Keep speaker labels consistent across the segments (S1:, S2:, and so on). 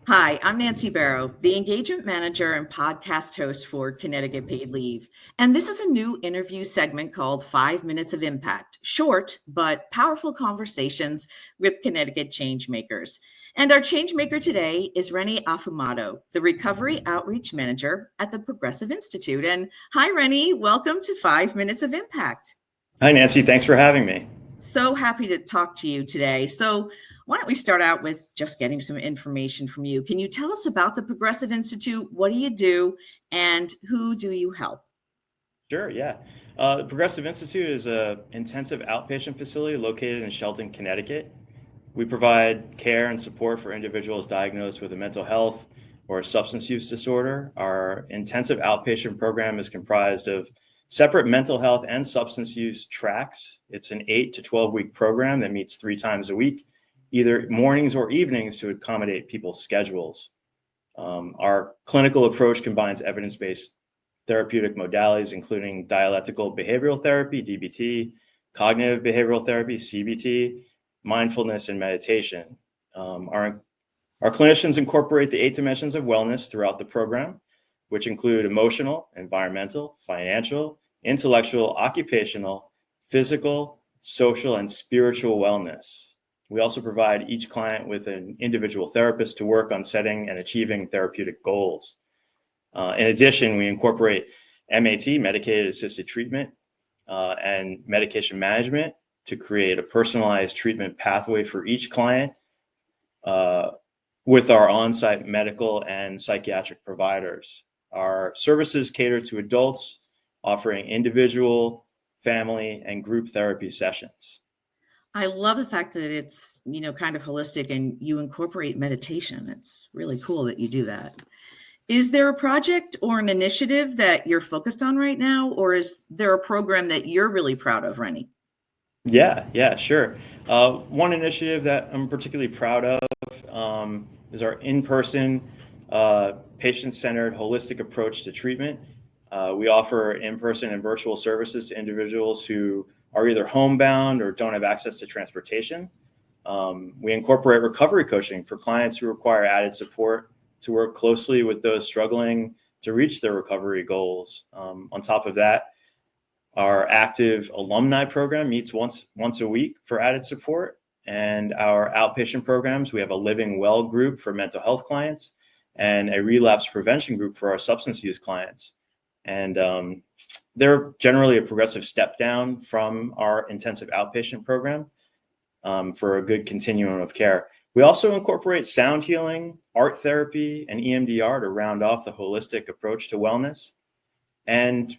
S1: Hi, I'm Nancy Barrow, the engagement manager and podcast host for Connecticut Paid Leave. And this is a new interview segment called 5 Minutes of Impact, short but powerful conversations with Connecticut changemakers. And our changemaker today is Rennie Affumato, the Recovery Outreach Manager at the Progressive Institute. And hi, Rennie, welcome to 5 Minutes of Impact.
S2: Hi, Nancy. Thanks for having me.
S1: So happy to talk to you today. So, why don't we start out with just getting some information from you? Can you tell us about the Progressive Institute? What do you do, and who do you help?
S2: Sure, yeah. The Progressive Institute is an intensive outpatient facility located in Shelton, Connecticut. We provide care and support for individuals diagnosed with a mental health or a substance use disorder. Our intensive outpatient program is comprised of separate mental health and substance use tracks. It's an 8 to 12-week program that meets 3 times a week, either mornings or evenings to accommodate people's schedules. Our clinical approach combines evidence-based therapeutic modalities, including dialectical behavioral therapy, DBT, cognitive behavioral therapy, CBT, mindfulness, and meditation. Our clinicians incorporate the 8 dimensions of wellness throughout the program, which include emotional, environmental, financial, intellectual, occupational, physical, social, and spiritual wellness. We also provide each client with an individual therapist to work on setting and achieving therapeutic goals. In addition, we incorporate MAT, medicated assisted treatment, and medication management to create a personalized treatment pathway for each client with our on-site medical and psychiatric providers. Our services cater to adults, offering individual, family, and group therapy sessions.
S1: I love the fact that it's, kind of holistic and you incorporate meditation. It's really cool that you do that. Is there a project or an initiative that you're focused on right now, or is there a program that you're really proud of, Rennie?
S2: Yeah, sure. One initiative that I'm particularly proud of is our in-person, patient-centered, holistic approach to treatment. We offer in-person and virtual services to individuals who are either homebound or don't have access to transportation. We incorporate recovery coaching for clients who require added support to work closely with those struggling to reach their recovery goals. On top of that, our active alumni program meets once a week for added support. And our outpatient programs, we have a Living Well group for mental health clients and a relapse prevention group for our substance use clients. And they're generally a progressive step down from our intensive outpatient program for a good continuum of care. We also incorporate sound healing, art therapy, and EMDR to round off the holistic approach to wellness. And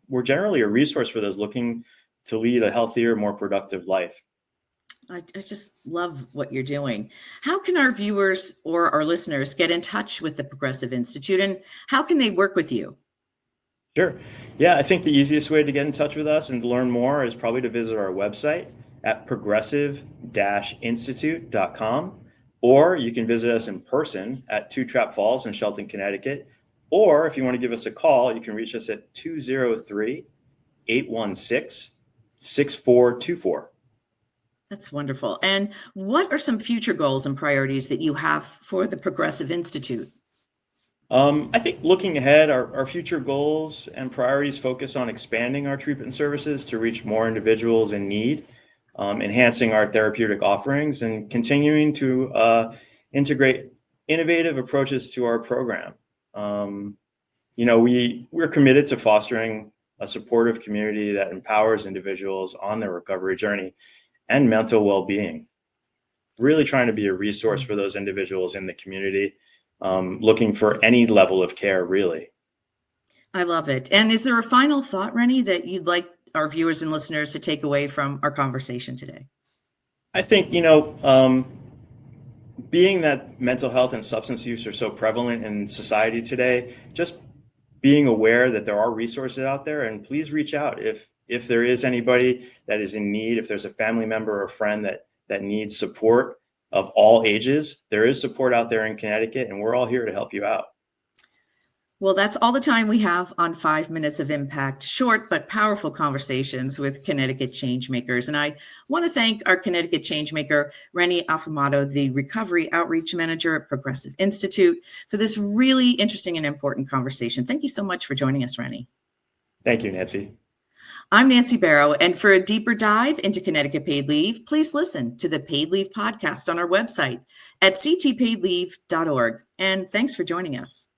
S2: we're generally a resource for those looking to lead a healthier, more productive life.
S1: I just love what you're doing. How can our viewers or our listeners get in touch with the Progressive Institute, and how can they work with you?
S2: Sure. Yeah, I think the easiest way to get in touch with us and to learn more is probably to visit our website at progressive-institute.com, or you can visit us in person at Two Trap Falls in Shelton, Connecticut. Or if you want to give us a call, you can reach us at 203-816-6424.
S1: That's wonderful. And what are some future goals and priorities that you have for the Progressive Institute?
S2: I think looking ahead, our future goals and priorities focus on expanding our treatment services to reach more individuals in need, enhancing our therapeutic offerings, and continuing to integrate innovative approaches to our program. We're committed to fostering a supportive community that empowers individuals on their recovery journey and mental well-being. Really trying to be a resource for those individuals in the community, looking for any level of care, really.
S1: I love it. And is there a final thought, Rennie, that you'd like our viewers and listeners to take away from our conversation today?
S2: I think, being that mental health and substance use are so prevalent in society today, just being aware that there are resources out there, and please reach out if there is anybody that is in need, if there's a family member or friend that needs support of all ages, there is support out there in Connecticut, and we're all here to help you out.
S1: Well, that's all the time we have on 5 Minutes of Impact, short but powerful conversations with Connecticut changemakers. And I want to thank our Connecticut changemaker, Rennie Affamato, the Recovery Outreach Manager at Progressive Institute, for this really interesting and important conversation. Thank you so much for joining us, Rennie.
S2: Thank you, Nancy.
S1: I'm Nancy Barrow, and for a deeper dive into Connecticut paid leave, please listen to the Paid Leave podcast on our website at ctpaidleave.org. And thanks for joining us.